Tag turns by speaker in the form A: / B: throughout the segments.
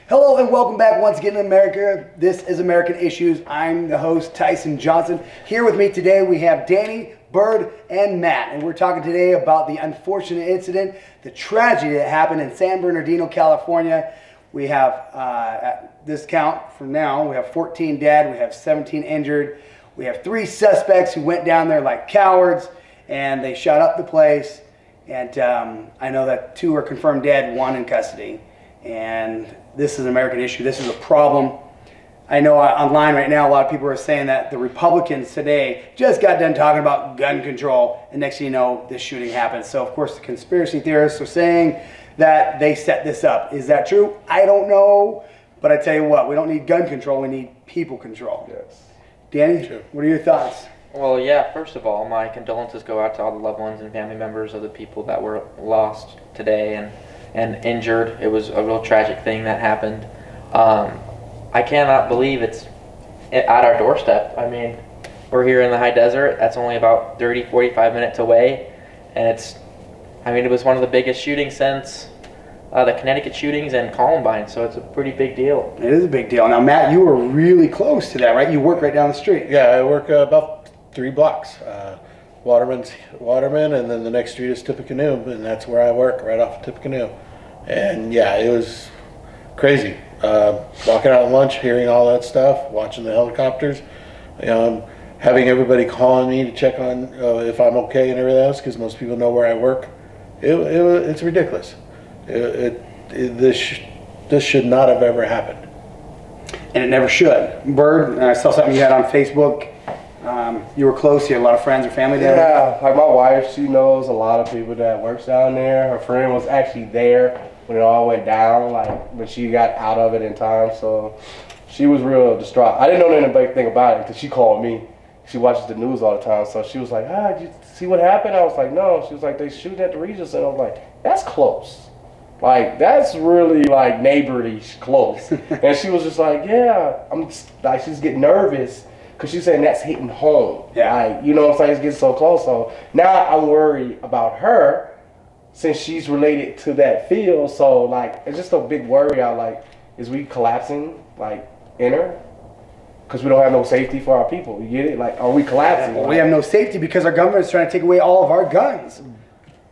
A: Hello and welcome back once again to America. This is American Issues. I'm the host, Tyson Johnson. Here with me today we have Danny, Bird, and Matt. And we're talking today about the unfortunate incident, the tragedy that happened in San Bernardino, California. We have, at this count from now, we have 14 dead, we have 17 injured. We have 3 suspects who went down there like cowards and they shot up the place. And I know that 2 are confirmed dead, 1 in custody. And this is an American issue. This is a problem. I know online right now a lot of people are saying that the Republicans today just got done talking about gun control, and next thing you know, this shooting happened. So of course the conspiracy theorists are saying that they set this up. Is that true? I don't know, but I tell you what, we don't need gun control, we need people control. Yes. Danny, sure. What are your thoughts?
B: Well, yeah, first of all, my condolences go out to all the loved ones and family members of the people that were lost today and injured. It was a real tragic thing that happened. I cannot believe it's at our doorstep. I mean, we're here in the high desert. That's only about 30, 45 minutes away. And it was one of the biggest shootings since the Connecticut shootings and Columbine, so it's a pretty big deal.
A: It is a big deal. Now, Matt, you were really close to that, right? You work right down the street.
C: Yeah, I work about 3 blocks. Waterman, and then the next street is Tippecanoe, and that's where I work, right off of Tippecanoe. And yeah, it was crazy. Walking out at lunch, hearing all that stuff, watching the helicopters, having everybody calling me to check on if I'm okay and everything else, because most people know where I work. It's ridiculous. This should not have ever happened.
A: And it never should. Bird, I saw something you had on Facebook. You were close, you had a lot of friends or family down there?
D: Yeah, like my wife, she knows a lot of people that works down there. Her friend was actually there when it all went down, like when she got out of it in time, so she was real distraught. I didn't know anything about it until she called me. She watches the news all the time, so she was like, did you see what happened? I was like, no. She was like, they shooting at the Regents, and I was like, that's close. Like, that's really like neighborly close. And she was just like, yeah, she's getting nervous. Because she's saying that's hitting home. Yeah. Like, you know what I'm saying? It's getting so close. So now I'm worried about her since she's related to that field. So, like, it's just a big worry. Is we collapsing, like, in her? Because we don't have no safety for our people. You get it? Like, are we collapsing?
A: Well, we have no safety because our government's trying to take away all of our guns.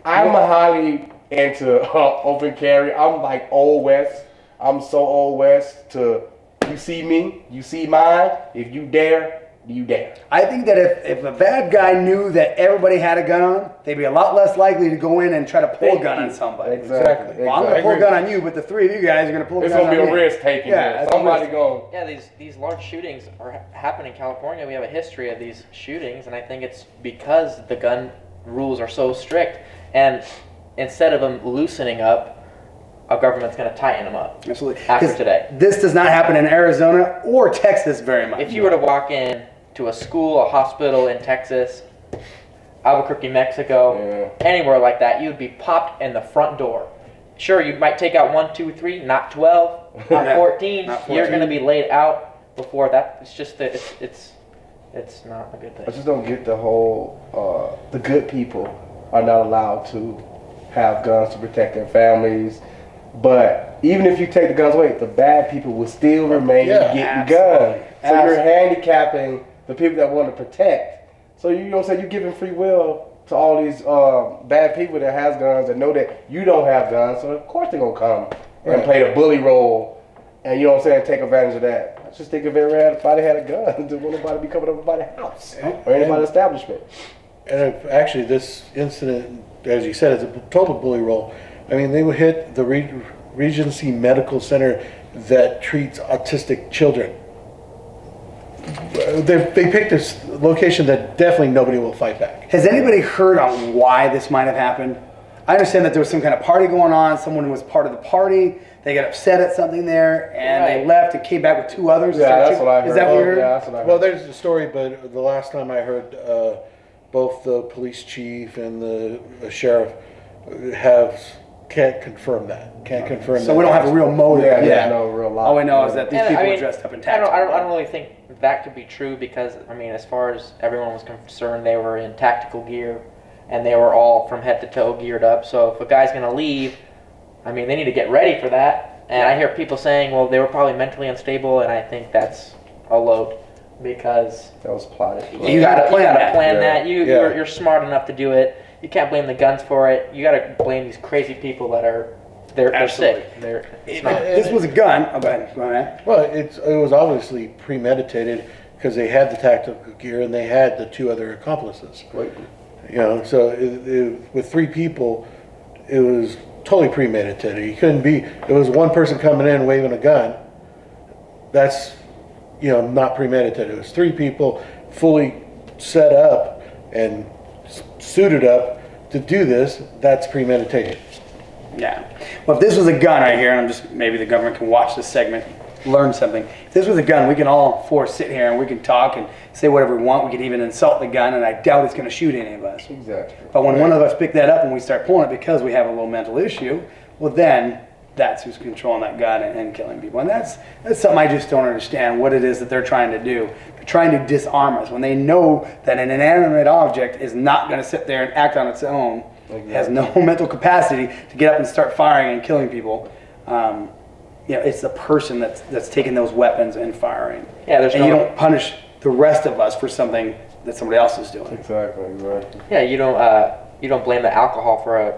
D: I'm highly into open carry. I'm like Old West. I'm so Old West to... You see me, you see mine. If you dare, you dare.
A: I think that if a bad guy knew that everybody had a gun on them, they'd be a lot less likely to go in and try to pull a gun on somebody.
D: Exactly.
A: Well, I'm going to pull a gun on you, but the 3 of you guys are going to pull a gun on me.
D: It's going to be a risk taking. Yeah, somebody going.
B: Yeah, these large shootings happen in California. We have a history of these shootings, and I think it's because the gun rules are so strict. And instead of them loosening up, our government's going to tighten them up.
A: Absolutely.
B: After today.
A: This does not happen in Arizona or Texas very much.
B: If you were to walk in to a school, a hospital in Texas, Albuquerque, Mexico, anywhere like that, you'd be popped in the front door. Sure, you might take out 1, 2, 3, not 12, not 14. Not 14. You're going to be laid out before that. It's just that it's not a good thing.
D: I just don't get the whole, the good people are not allowed to have guns to protect their families. But even if you take the guns away, the bad people will still remain getting guns. So you're handicapping the people that want to protect. So you know what I'm saying? You're giving free will to all these bad people that has guns and know that you don't have guns. So of course they're gonna come and play the bully role, and you know what I'm saying, take advantage of that. I just think if everybody had a gun, there wouldn't nobody be coming up by the house or anybody's establishment.
C: And actually, this incident, as you said, is a total bully role. I mean, they would hit the Regency Medical Center that treats autistic children. They picked this location that definitely nobody will fight back.
A: Has anybody heard on why this might have happened? I understand that there was some kind of party going on. Someone was part of the party. They got upset at something there, and they left and came back with 2 others.
D: Yeah, that's what I heard.
A: Is that what you heard?
D: Yeah, that's what I heard.
C: Well, there's a story, but the last time I heard, both the police chief and the sheriff can't confirm that.
A: So we don't have a real motive.
D: Yeah, no real lie.
A: All we know is that these people are dressed up in tactical.
B: I don't really think that could be true because, I mean, as far as everyone was concerned, they were in tactical gear and they were all from head to toe geared up. So if a guy's going to leave, I mean, they need to get ready for that. And I hear people saying, well, they were probably mentally unstable, and I think that's a load because
D: That was plotted.
A: You got to plan that.
B: that. You're smart enough to do it. You can't blame the guns for it. You got to blame these crazy people that are they're sick.
A: This was a gun. Oh, go ahead.
C: Well, it was obviously premeditated because they had the tactical gear and they had the 2 other accomplices.
D: Wait.
C: You know, so with 3 people, it was totally premeditated. You couldn't be. It was one person coming in waving a gun. That's, you know, not premeditated. It was 3 people fully set up and suited up to do this. That's premeditated.
A: Yeah. Well, if this was a gun right here, and I'm just, maybe the government can watch this segment, learn something. If this was a gun, we can all 4 sit here and we can talk and say whatever we want. We can even insult the gun, and I doubt it's going to shoot any of us.
D: Exactly.
A: But when one of us pick that up and we start pulling it because we have a little mental issue, well, then that's who's controlling that gun and killing people. And that's something I just don't understand, what it is that they're trying to do. They're trying to disarm us when they know that an inanimate object is not going to sit there and act on its own. Exactly. Has no mental capacity to get up and start firing and killing people. You know, it's the person that's taking those weapons and firing.
B: Yeah,
A: and you don't punish the rest of us for something that somebody else is doing.
D: Exactly.
B: Yeah, you don't blame the alcohol for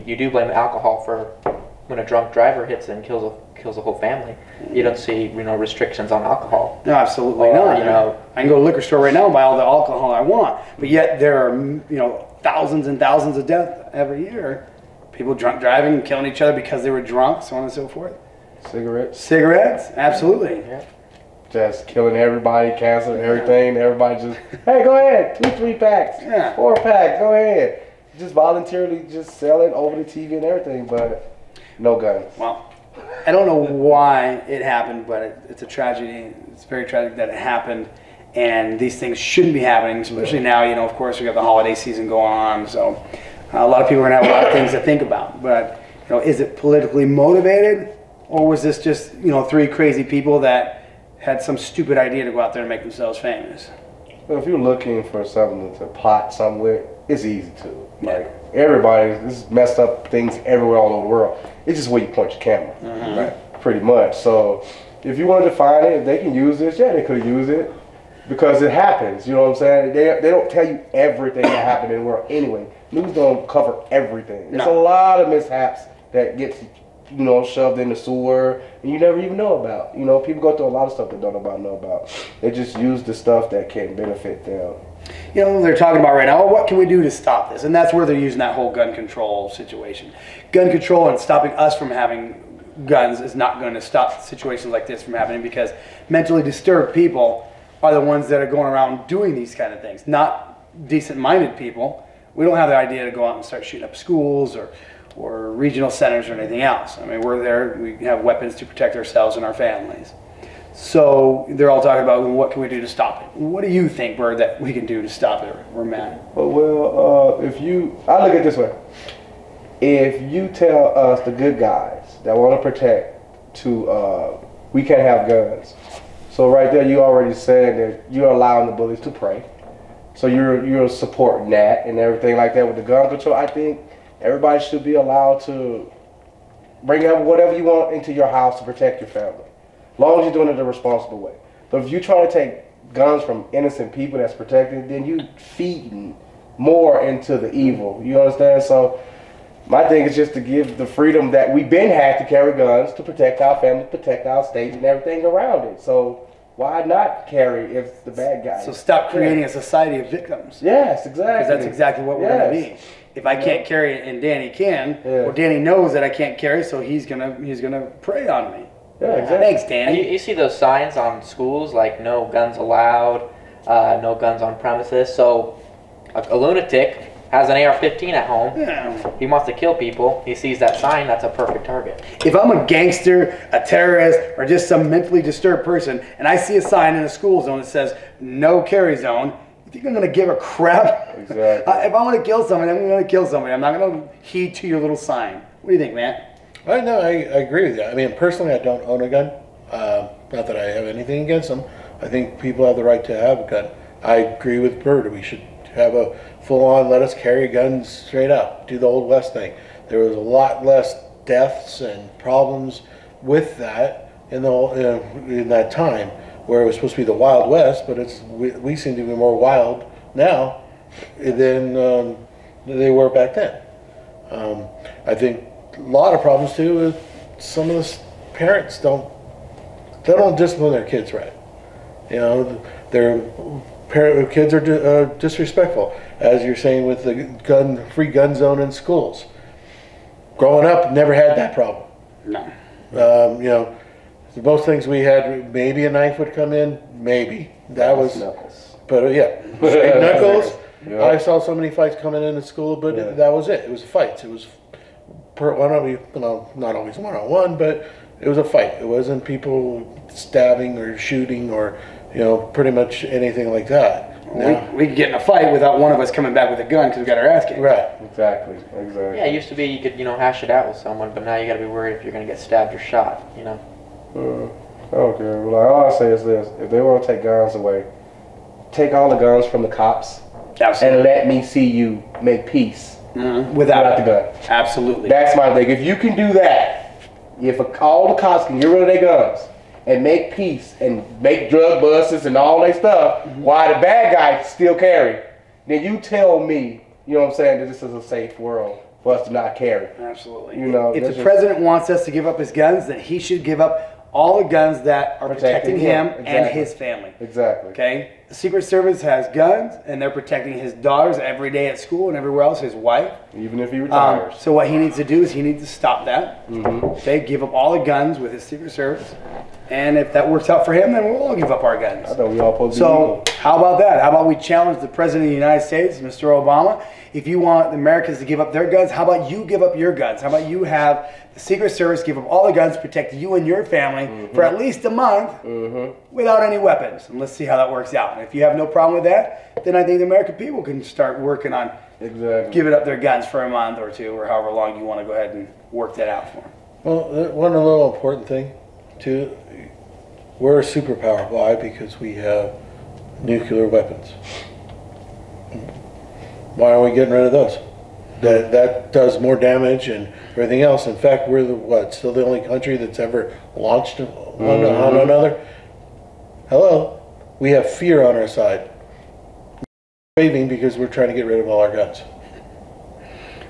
B: you do blame the alcohol for when a drunk driver hits and kills a whole family. You don't see restrictions on alcohol.
A: No, absolutely not. I can go to the liquor store right now and buy all the alcohol I want, but yet there are thousands and thousands of deaths every year. People drunk driving and killing each other because they were drunk, so on and so forth. Cigarettes, absolutely.
B: Yeah.
D: Just killing everybody, canceling everything. Everybody just, hey, go ahead, 2, 3 packs, 4 packs, go ahead. Just voluntarily just selling over the TV and everything, but no guns.
A: Well, I don't know why it happened, but it's a tragedy. It's very tragic that it happened, and these things shouldn't be happening, especially now. Of course, we got the holiday season going on, so a lot of people are going to have a lot of things to think about. But is it politically motivated, or was this just 3 crazy people that had some stupid idea to go out there and make themselves famous?
D: Well, if you're looking for something to plot somewhere, it's easy to. Like there's messed up things everywhere all over the world. It's just where you point your camera, right? Pretty much. So if you wanted to find it, if they can use this, they could use it because it happens. You know what I'm saying? They don't tell you everything that happened in the world anyway. News don't cover everything. There's a lot of mishaps that gets shoved in the sewer and you never even know about. People go through a lot of stuff they don't know about. They just use the stuff that can benefit them.
A: They're talking about right now, what can we do to stop this? And that's where they're using that whole gun control situation. Gun control and stopping us from having guns is not going to stop situations like this from happening, because mentally disturbed people are the ones that are going around doing these kind of things, not decent-minded people. We don't have the idea to go out and start shooting up schools or regional centers or anything else. We're there, we have weapons to protect ourselves and our families. So they're all talking about, what can we do to stop it? What do you think, Bird, that we can do to stop it, or Matt?
D: Well, I look at it this way. If you tell us, the good guys that want to protect, we can't have guns. So right there, you already said that you're allowing the bullies to prey. So you're supporting that and everything like that with the gun control. I think everybody should be allowed to bring up whatever you want into your house to protect your family, as long as you're doing it the responsible way. But if you're trying to take guns from innocent people that's protected, then you feeding more into the evil. You understand? So my thing is just to give the freedom that we've been had to carry guns to protect our family, protect our state, and everything around it. So why not carry if the bad guys?
A: So stop creating a society of victims.
D: Yes, exactly.
A: Because that's exactly what we're going to be. If I can't carry it and Danny can, well, Danny knows that I can't carry, so he's gonna prey on me.
D: Yeah, exactly.
A: Thanks, Danny.
B: You see those signs on schools like no guns allowed, no guns on premises. So a lunatic has an AR-15 at home. Yeah. He wants to kill people. He sees that sign. That's a perfect target.
A: If I'm a gangster, a terrorist, or just some mentally disturbed person, and I see a sign in a school zone that says no carry zone, you think I'm going to give a crap?
D: Exactly.
A: If I want to kill somebody, I'm going to kill somebody. I'm not going to heed to your little sign. What do you think, Matt?
C: I agree with you. Personally, I don't own a gun. Not that I have anything against them. I think people have the right to have a gun. I agree with Bird. We should have a full-on, let us carry guns straight up. Do the Old West thing. There was a lot less deaths and problems with that in that time where it was supposed to be the Wild West, but we seem to be more wild now than they were back then. I think a lot of problems too is some of the parents don't discipline their kids right. You know, their kids are disrespectful, as you're saying with the free gun zone in schools. Growing up, never had that problem.
A: No.
C: You know, most things we had, maybe a knife would come in, maybe. That was,
D: Knuckles.
C: but yeah, straight knuckles.
D: Yeah.
C: I saw so many fights coming in at school, but that was it. It was fights. It was not always one-on-one, but it was a fight. It wasn't people stabbing or shooting or, you know, pretty much anything like that.
A: We could get in a fight without one of us coming back with a gun because we got our ass kicked.
C: Right.
D: Exactly.
B: Yeah, it used to be you could, hash it out with someone, but now you got to be worried if you're going to get stabbed or shot,
D: I don't care. Well, all I say is this: if they want to take guns away, take all the guns from the cops.
A: Absolutely.
D: And let me see you make peace
A: Without
D: the gun.
A: Absolutely.
D: That's my thing. If you can do that, if all the cops can get rid of their guns and make peace and make drug busts and all that stuff, while the bad guys still carry, then you tell me, you know what I'm saying, that this is a safe world for us to not carry.
A: Absolutely.
D: If
A: the president wants us to give up his guns, then he should give up all the guns that are protecting him and his family.
D: Exactly.
A: Okay? The Secret Service has guns, and they're protecting his daughters every day at school and everywhere else, his wife.
D: Even if he retires.
A: So what he needs to do is he needs to stop that. Okay? Give up all the guns with his Secret Service. And if that works out for him, then we'll all give up our guns.
D: I thought we all supposed to be equal.
A: How about that? How about we challenge the President of the United States, Mr. Obama? If you want the Americans to give up their guns, how about you give up your guns? How about you have the Secret Service give up all the guns, protect you and your family for at least a month without any weapons? And let's see how that works out. And if you have no problem with that, then I think the American people can start working on giving up their guns for a month or two or however long you want to go ahead and work that out for them.
C: Well, one little important thing, too, we're a superpower. Why? Because we have nuclear weapons. Why aren't we getting rid of those? That does more damage and everything else. In fact, we're still the only country that's ever launched one on another. Hello, we have fear on our side. We're waving because we're trying to get rid of all our guns.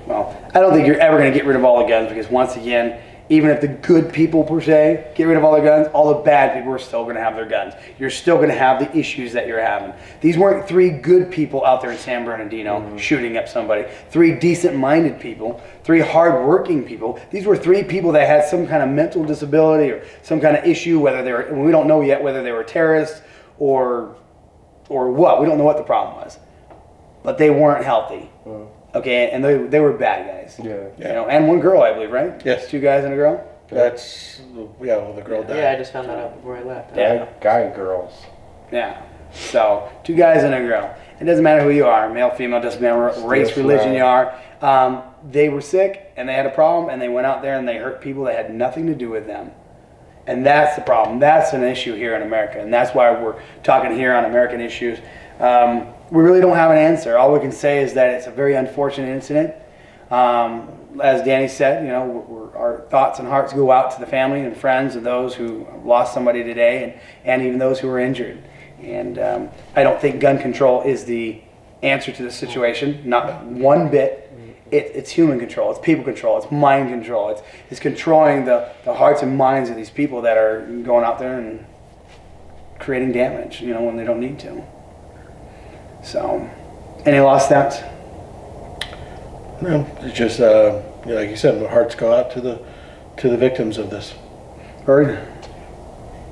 A: Well, I don't think you're ever going to get rid of all the guns because once again, even if the good people, per se, get rid of all their guns, all the bad people are still going to have their guns. You're still going to have the issues that you're having. These weren't three good people out there in San Bernardino shooting up somebody. Three decent-minded people. Three hard-working people. These were three people that had some kind of mental disability or some kind of issue, whether they were, we don't know yet whether they were terrorists or what. We don't know what the problem was. But they weren't healthy. Okay, and they were bad guys.
D: Yeah.
A: And one girl, I believe, right?
C: Yes.
A: 2 guys and a girl?
C: That's, well, the girl died.
B: Yeah, I just found that out before I left.
A: Yeah.
D: Guy and girls.
A: Yeah. So, 2 guys and a girl. It doesn't matter who you are, male, female, doesn't matter what race, religion you are. They were sick, and they had a problem, and they went out there and they hurt people that had nothing to do with them. And that's the problem. That's an issue here in America, and that's why we're talking here on American issues. We really don't have an answer. All we can say is that it's a very unfortunate incident. As Danny said, our thoughts and hearts go out to the family and friends of those who lost somebody today and even those who were injured. And I don't think gun control is the answer to the situation, not one bit. It's human control, it's people control, it's mind control, it's controlling the hearts and minds of these people that are going out there and creating damage, when they don't need to. So, any last thoughts?
C: No, it's just like you said, my hearts go out to the victims of this.
A: Bird?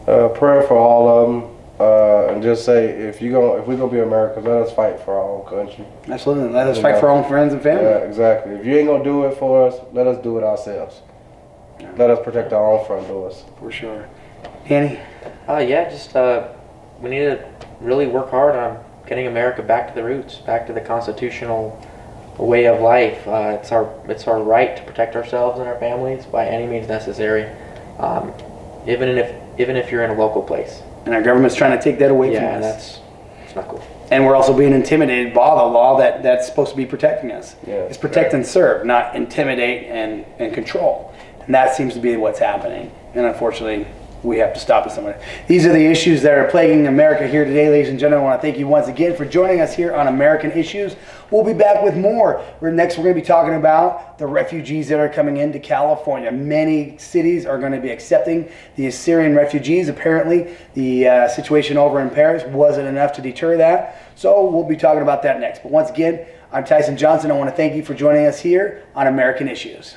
D: Prayer for all of them, and just say if we're gonna be Americans, let us fight for our own country.
A: Absolutely, let us fight for our own friends and family.
D: Yeah, exactly. If you ain't gonna do it for us, let us do it ourselves. Let us protect our own front doors.
A: For sure. Danny?
B: We need to really work hard on getting America back to the roots, back to the constitutional way of life. It's our right to protect ourselves and our families by any means necessary, even if you're in a local place.
A: And our government's trying to take that away from us.
B: Yeah, it's not cool.
A: And we're also being intimidated by the law that's supposed to be protecting us.
D: Yeah,
A: it's protect and serve, not intimidate and control. And that seems to be what's happening. and unfortunately, we have to stop it somewhere. These are the issues that are plaguing America here today, ladies and gentlemen. I want to thank you once again for joining us here on American Issues. We'll be back with more. Next, we're going to be talking about the refugees that are coming into California. Many cities are going to be accepting the Assyrian refugees. Apparently, the situation over in Paris wasn't enough to deter that. So we'll be talking about that next. But once again, I'm Tyson Johnson. I want to thank you for joining us here on American Issues.